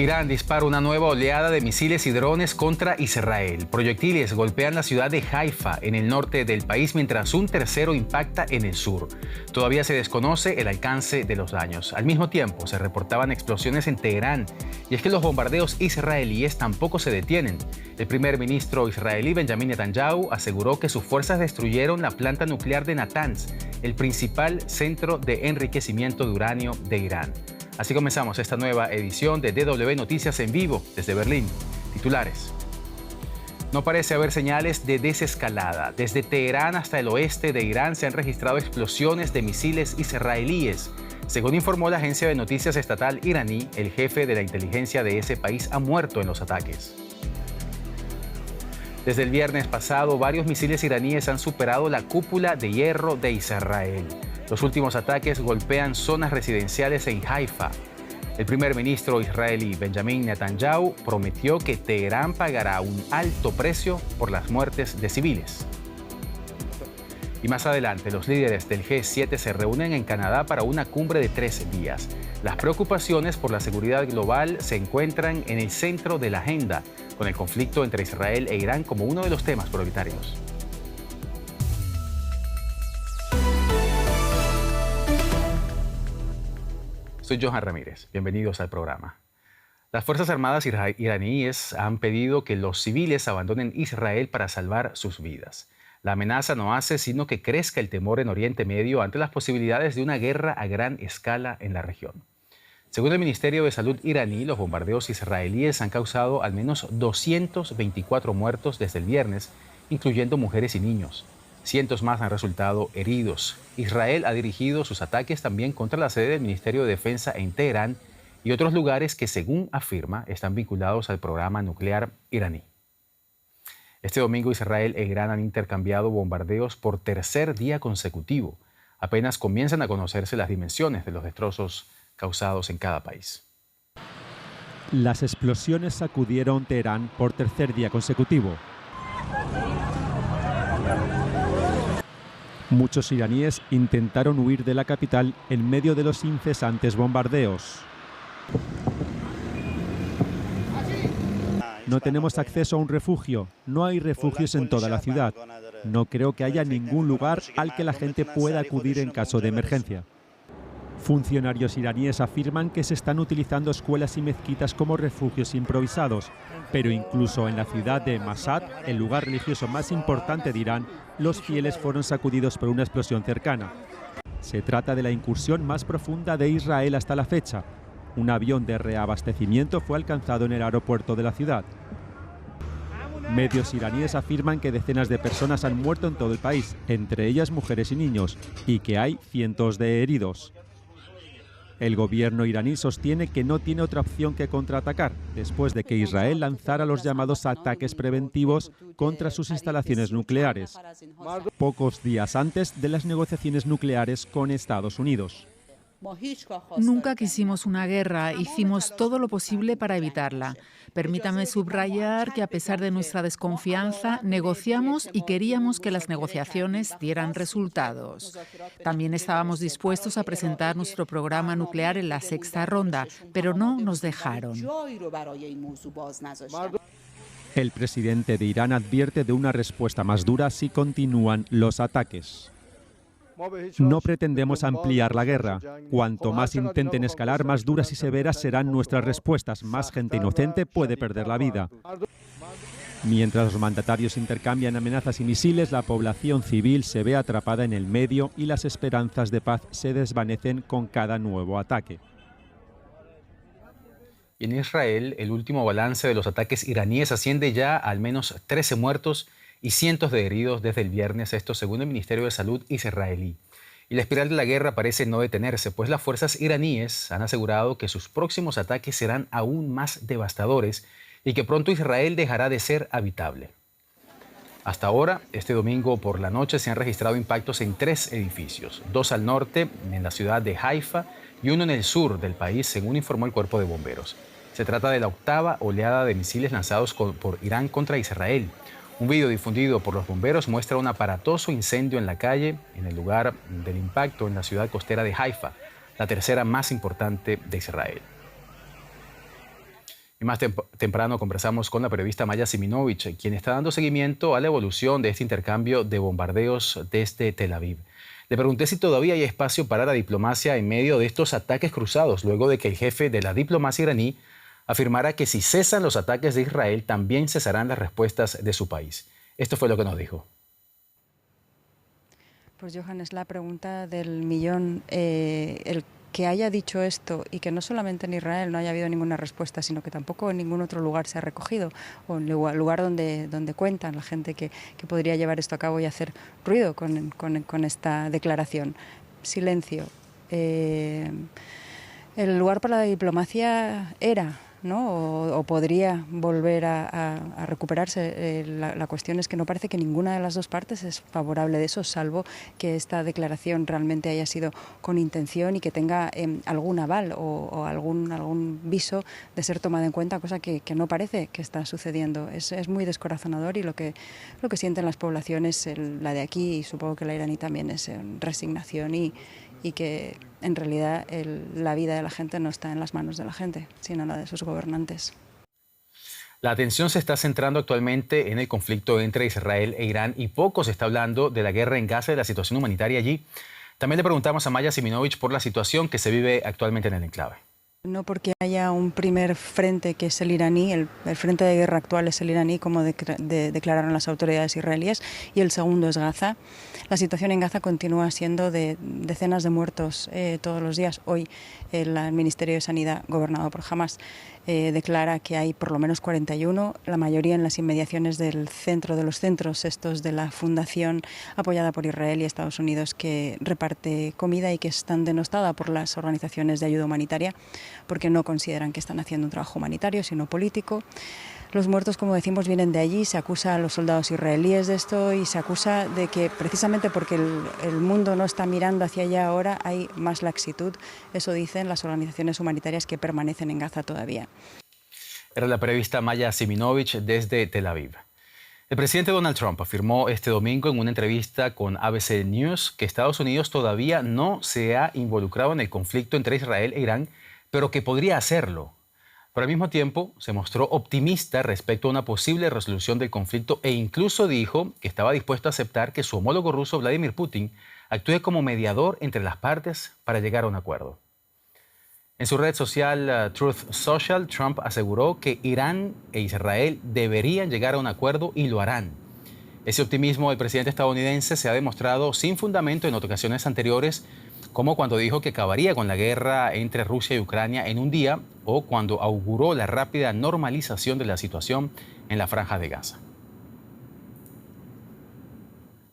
Irán dispara una nueva oleada de misiles y drones contra Israel. Proyectiles golpean la ciudad de Haifa, en el norte del país, mientras un tercero impacta en el sur. Todavía se desconoce el alcance de los daños. Al mismo tiempo, se reportaban explosiones en Teherán. Y es que los bombardeos israelíes tampoco se detienen. El primer ministro israelí, Benjamin Netanyahu, aseguró que sus fuerzas destruyeron la planta nuclear de Natanz, el principal centro de enriquecimiento de uranio de Irán. Así comenzamos esta nueva edición de DW Noticias en vivo desde Berlín. Titulares. No parece haber señales de desescalada. Desde Teherán hasta el oeste de Irán se han registrado explosiones de misiles israelíes. Según informó la agencia de noticias estatal iraní, el jefe de la inteligencia de ese país ha muerto en los ataques. Desde el viernes pasado, varios misiles iraníes han superado la cúpula de hierro de Israel. Los últimos ataques golpean zonas residenciales en Haifa. El primer ministro israelí, Benjamin Netanyahu, prometió que Teherán pagará un alto precio por las muertes de civiles. Y más adelante, los líderes del G7 se reúnen en Canadá para una cumbre de 3 días. Las preocupaciones por la seguridad global se encuentran en el centro de la agenda, con el conflicto entre Israel e Irán como uno de los temas prioritarios. Soy Johan Ramírez. Bienvenidos al programa. Las Fuerzas Armadas iraníes han pedido que los civiles abandonen Israel para salvar sus vidas. La amenaza no hace sino que crezca el temor en Oriente Medio ante las posibilidades de una guerra a gran escala en la región. Según el Ministerio de Salud iraní, los bombardeos israelíes han causado al menos 224 muertos desde el viernes, incluyendo mujeres y niños. Cientos más han resultado heridos. Israel ha dirigido sus ataques también contra la sede del Ministerio de Defensa en Teherán y otros lugares que, según afirma, están vinculados al programa nuclear iraní. Este domingo, Israel e Irán han intercambiado bombardeos por tercer día consecutivo. Apenas comienzan a conocerse las dimensiones de los destrozos causados en cada país. Las explosiones sacudieron Teherán por tercer día consecutivo. Muchos iraníes intentaron huir de la capital en medio de los incesantes bombardeos. No tenemos acceso a un refugio. No hay refugios en toda la ciudad. No creo que haya ningún lugar al que la gente pueda acudir en caso de emergencia. Funcionarios iraníes afirman que se están utilizando escuelas y mezquitas como refugios improvisados, pero incluso en la ciudad de Mashhad, el lugar religioso más importante de Irán, los fieles fueron sacudidos por una explosión cercana. Se trata de la incursión más profunda de Israel hasta la fecha. Un avión de reabastecimiento fue alcanzado en el aeropuerto de la ciudad. Medios iraníes afirman que decenas de personas han muerto en todo el país, entre ellas mujeres y niños, y que hay cientos de heridos. El gobierno iraní sostiene que no tiene otra opción que contraatacar, después de que Israel lanzara los llamados ataques preventivos contra sus instalaciones nucleares, pocos días antes de las negociaciones nucleares con Estados Unidos. Nunca quisimos una guerra, hicimos todo lo posible para evitarla. Permítame subrayar que a pesar de nuestra desconfianza, negociamos y queríamos que las negociaciones dieran resultados. También estábamos dispuestos a presentar nuestro programa nuclear en la sexta ronda, pero no nos dejaron. El presidente de Irán advierte de una respuesta más dura si continúan los ataques. No pretendemos ampliar la guerra. Cuanto más intenten escalar, más duras y severas serán nuestras respuestas. Más gente inocente puede perder la vida. Mientras los mandatarios intercambian amenazas y misiles, la población civil se ve atrapada en el medio y las esperanzas de paz se desvanecen con cada nuevo ataque. En Israel, el último balance de los ataques iraníes asciende ya a al menos 13 muertos y cientos de heridos desde el viernes, esto según el Ministerio de Salud israelí. Y la espiral de la guerra parece no detenerse, pues las fuerzas iraníes han asegurado que sus próximos ataques serán aún más devastadores y que pronto Israel dejará de ser habitable. Hasta ahora, este domingo por la noche se han registrado impactos en 3 edificios, 2 al norte, en la ciudad de Haifa, y 1 en el sur del país, según informó el Cuerpo de Bomberos. Se trata de la 8ª oleada de misiles lanzados por Irán contra Israel. Un video difundido por los bomberos muestra un aparatoso incendio en la calle, en el lugar del impacto en la ciudad costera de Haifa, la tercera más importante de Israel. Y más temprano conversamos con la periodista Maya Siminovich, quien está dando seguimiento a la evolución de este intercambio de bombardeos desde Tel Aviv. Le pregunté si todavía hay espacio para la diplomacia en medio de estos ataques cruzados, luego de que el jefe de la diplomacia iraní afirmara que si cesan los ataques de Israel, también cesarán las respuestas de su país. Esto fue lo que nos dijo. Pues Johan, es la pregunta del millón. El que haya dicho esto y que no solamente en Israel no haya habido ninguna respuesta, sino que tampoco en ningún otro lugar se ha recogido, o en el lugar donde cuentan la gente que podría llevar esto a cabo y hacer ruido con esta declaración. Silencio. El lugar para la diplomacia era, ¿no? o podría volver a recuperarse. La cuestión es que no parece que ninguna de las dos partes es favorable de eso, salvo que esta declaración realmente haya sido con intención y que tenga algún aval o algún viso de ser tomada en cuenta, cosa que no parece que está sucediendo. Es muy descorazonador y lo que sienten las poblaciones, la de aquí y supongo que la iraní también, es resignación y que en realidad la vida de la gente no está en las manos de la gente, sino en la de sus gobernantes. La atención se está centrando actualmente en el conflicto entre Israel e Irán y poco se está hablando de la guerra en Gaza y de la situación humanitaria allí. También le preguntamos a Maya Siminovich por la situación que se vive actualmente en el enclave. No porque haya un primer frente que es el iraní, el frente de guerra actual es el iraní, como declararon las autoridades israelíes, y el segundo es Gaza. La situación en Gaza continúa siendo de decenas de muertos todos los días. Hoy el Ministerio de Sanidad, gobernado por Hamas, declara que hay por lo menos 41, la mayoría en las inmediaciones del centro de los centros estos de la fundación apoyada por Israel y Estados Unidos que reparte comida y que están denostadas por las organizaciones de ayuda humanitaria porque no consideran que están haciendo un trabajo humanitario sino político. Los muertos, como decimos, vienen de allí, se acusa a los soldados israelíes de esto y se acusa de que precisamente porque el mundo no está mirando hacia allá ahora hay más laxitud. Eso dicen las organizaciones humanitarias que permanecen en Gaza todavía. Era la periodista Maya Siminovich desde Tel Aviv. El presidente Donald Trump afirmó este domingo en una entrevista con ABC News que Estados Unidos todavía no se ha involucrado en el conflicto entre Israel e Irán, pero que podría hacerlo. Pero al mismo tiempo se mostró optimista respecto a una posible resolución del conflicto e incluso dijo que estaba dispuesto a aceptar que su homólogo ruso Vladimir Putin actúe como mediador entre las partes para llegar a un acuerdo. En su red social Truth Social, Trump aseguró que Irán e Israel deberían llegar a un acuerdo y lo harán. Ese optimismo del presidente estadounidense se ha demostrado sin fundamento en ocasiones anteriores, como cuando dijo que acabaría con la guerra entre Rusia y Ucrania en un día o cuando auguró la rápida normalización de la situación en la Franja de Gaza.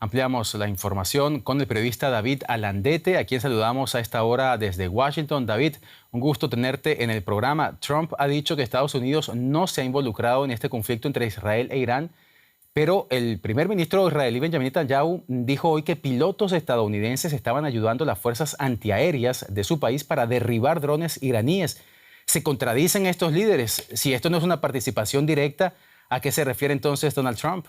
Ampliamos la información con el periodista David Alandete, a quien saludamos a esta hora desde Washington. David, un gusto tenerte en el programa. Trump ha dicho que Estados Unidos no se ha involucrado en este conflicto entre Israel e Irán, pero el primer ministro israelí Benjamin Netanyahu dijo hoy que pilotos estadounidenses estaban ayudando a las fuerzas antiaéreas de su país para derribar drones iraníes. ¿Se contradicen estos líderes? Si esto no es una participación directa, ¿a qué se refiere entonces Donald Trump?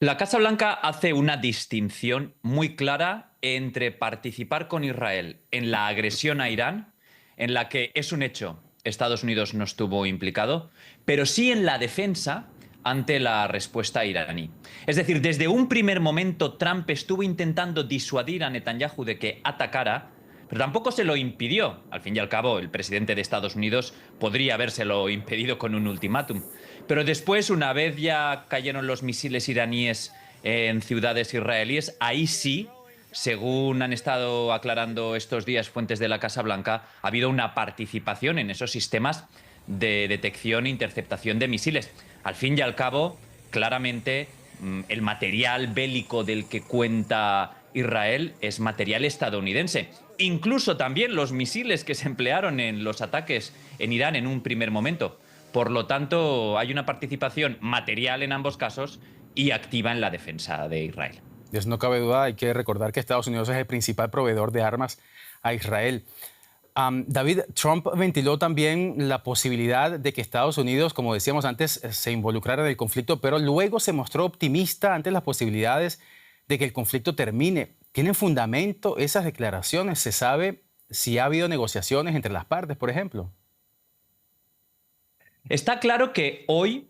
La Casa Blanca hace una distinción muy clara entre participar con Israel en la agresión a Irán, en la que es un hecho, Estados Unidos no estuvo implicado, pero sí en la defensa ante la respuesta iraní. Es decir, desde un primer momento Trump estuvo intentando disuadir a Netanyahu de que atacara, pero tampoco se lo impidió. Al fin y al cabo, el presidente de Estados Unidos podría habérselo impedido con un ultimátum. Pero después, una vez ya cayeron los misiles iraníes en ciudades israelíes, ahí sí, según han estado aclarando estos días fuentes de la Casa Blanca, ha habido una participación en esos sistemas de detección e interceptación de misiles. Al fin y al cabo, claramente, el material bélico del que cuenta Israel es material estadounidense. Incluso también los misiles que se emplearon en los ataques en Irán en un primer momento. Por lo tanto, hay una participación material en ambos casos y activa en la defensa de Israel. Pues no cabe duda, hay que recordar que Estados Unidos es el principal proveedor de armas a Israel. David, Trump ventiló también la posibilidad de que Estados Unidos, como decíamos antes, se involucrara en el conflicto, pero luego se mostró optimista ante las posibilidades de que el conflicto termine. ¿Tienen fundamento esas declaraciones? ¿Se sabe si ha habido negociaciones entre las partes, por ejemplo? Está claro que hoy,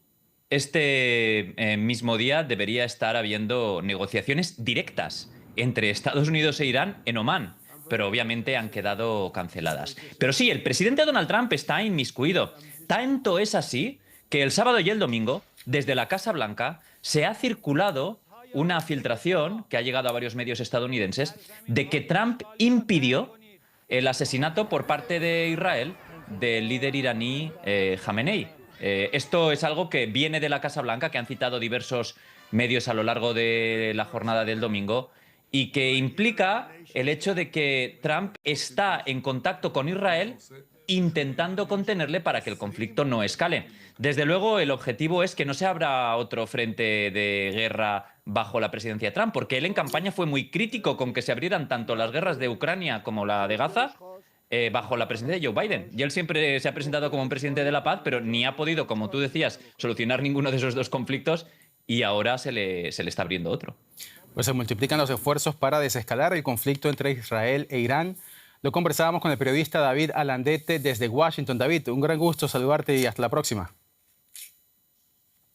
este mismo día, debería estar habiendo negociaciones directas entre Estados Unidos e Irán en Omán, pero obviamente han quedado canceladas. Pero sí, el presidente Donald Trump está inmiscuido. Tanto es así que el sábado y el domingo, desde la Casa Blanca, se ha circulado una filtración que ha llegado a varios medios estadounidenses de que Trump impidió el asesinato por parte de Israel del líder iraní Jamenei. Esto es algo que viene de la Casa Blanca, que han citado diversos medios a lo largo de la jornada del domingo, y que implica el hecho de que Trump está en contacto con Israel intentando contenerle para que el conflicto no escale. Desde luego, el objetivo es que no se abra otro frente de guerra bajo la presidencia de Trump, porque él en campaña fue muy crítico con que se abrieran tanto las guerras de Ucrania como la de Gaza bajo la presidencia de Joe Biden. Y él siempre se ha presentado como un presidente de la paz, pero ni ha podido, como tú decías, solucionar ninguno de esos dos conflictos, y ahora se le está abriendo otro. Pues se multiplican los esfuerzos para desescalar el conflicto entre Israel e Irán. Lo conversábamos con el periodista David Alandete desde Washington. David, un gran gusto saludarte y hasta la próxima.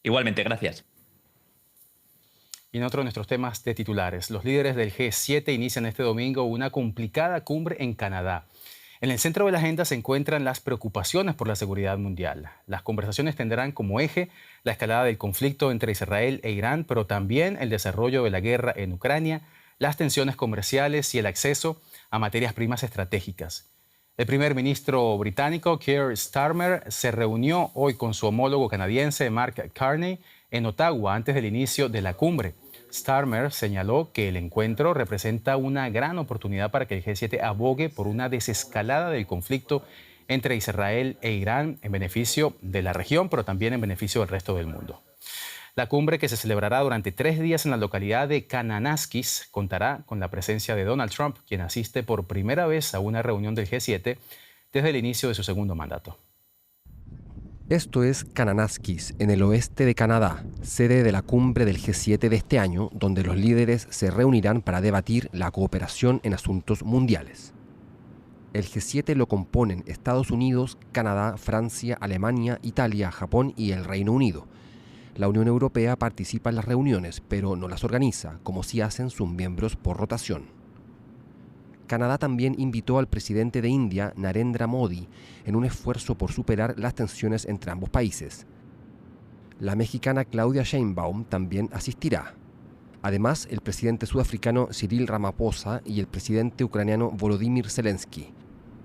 Igualmente, gracias. Y en otro de nuestros temas de titulares, los líderes del G7 inician este domingo una complicada cumbre en Canadá. En el centro de la agenda se encuentran las preocupaciones por la seguridad mundial. Las conversaciones tendrán como eje la escalada del conflicto entre Israel e Irán, pero también el desarrollo de la guerra en Ucrania, las tensiones comerciales y el acceso a materias primas estratégicas. El primer ministro británico, Keir Starmer, se reunió hoy con su homólogo canadiense, Mark Carney, en Ottawa antes del inicio de la cumbre. Starmer señaló que el encuentro representa una gran oportunidad para que el G7 abogue por una desescalada del conflicto entre Israel e Irán en beneficio de la región, pero también en beneficio del resto del mundo. La cumbre, que se celebrará durante 3 días en la localidad de Kananaskis, contará con la presencia de Donald Trump, quien asiste por primera vez a una reunión del G7 desde el inicio de su segundo mandato. Esto es Kananaskis, en el oeste de Canadá, sede de la cumbre del G7 de este año, donde los líderes se reunirán para debatir la cooperación en asuntos mundiales. El G7 lo componen Estados Unidos, Canadá, Francia, Alemania, Italia, Japón y el Reino Unido. La Unión Europea participa en las reuniones, pero no las organiza, como sí hacen sus miembros por rotación. Canadá también invitó al presidente de India, Narendra Modi, en un esfuerzo por superar las tensiones entre ambos países. La mexicana Claudia Sheinbaum también asistirá. Además, el presidente sudafricano Cyril Ramaphosa y el presidente ucraniano Volodymyr Zelensky.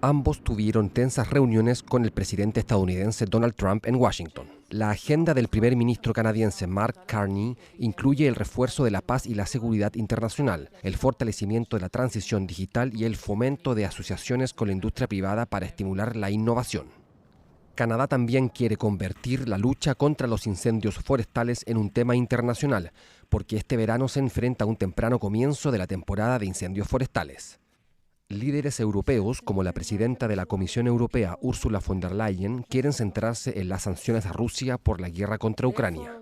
Ambos tuvieron tensas reuniones con el presidente estadounidense Donald Trump en Washington. La agenda del primer ministro canadiense Mark Carney incluye el refuerzo de la paz y la seguridad internacional, el fortalecimiento de la transición digital y el fomento de asociaciones con la industria privada para estimular la innovación. Canadá también quiere convertir la lucha contra los incendios forestales en un tema internacional, porque este verano se enfrenta a un temprano comienzo de la temporada de incendios forestales. Líderes europeos, como la presidenta de la Comisión Europea, Ursula von der Leyen, quieren centrarse en las sanciones a Rusia por la guerra contra Ucrania.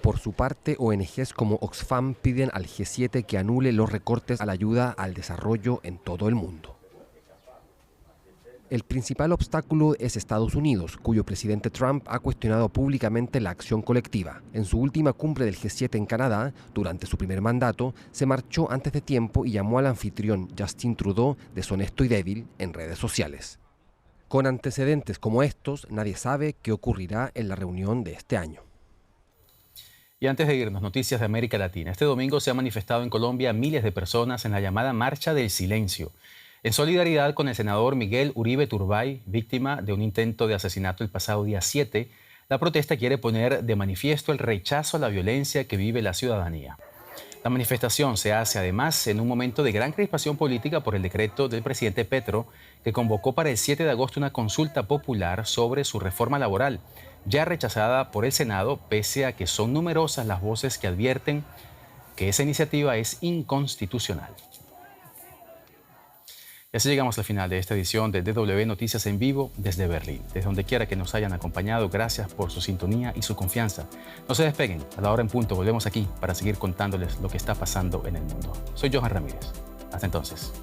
Por su parte, ONGs como Oxfam piden al G7 que anule los recortes a la ayuda al desarrollo en todo el mundo. El principal obstáculo es Estados Unidos, cuyo presidente Trump ha cuestionado públicamente la acción colectiva. En su última cumbre del G7 en Canadá, durante su primer mandato, se marchó antes de tiempo y llamó al anfitrión Justin Trudeau deshonesto y débil en redes sociales. Con antecedentes como estos, nadie sabe qué ocurrirá en la reunión de este año. Y antes de irnos, noticias de América Latina. Este domingo se han manifestado en Colombia miles de personas en la llamada Marcha del Silencio, en solidaridad con el senador Miguel Uribe Turbay, víctima de un intento de asesinato el pasado día 7, la protesta quiere poner de manifiesto el rechazo a la violencia que vive la ciudadanía. La manifestación se hace además en un momento de gran crispación política por el decreto del presidente Petro, que convocó para el 7 de agosto una consulta popular sobre su reforma laboral, ya rechazada por el Senado, pese a que son numerosas las voces que advierten que esa iniciativa es inconstitucional. Y así llegamos al final de esta edición de DW Noticias en vivo desde Berlín. Desde donde quiera que nos hayan acompañado, gracias por su sintonía y su confianza. No se despeguen, a la hora en punto volvemos aquí para seguir contándoles lo que está pasando en el mundo. Soy Johan Ramírez. Hasta entonces.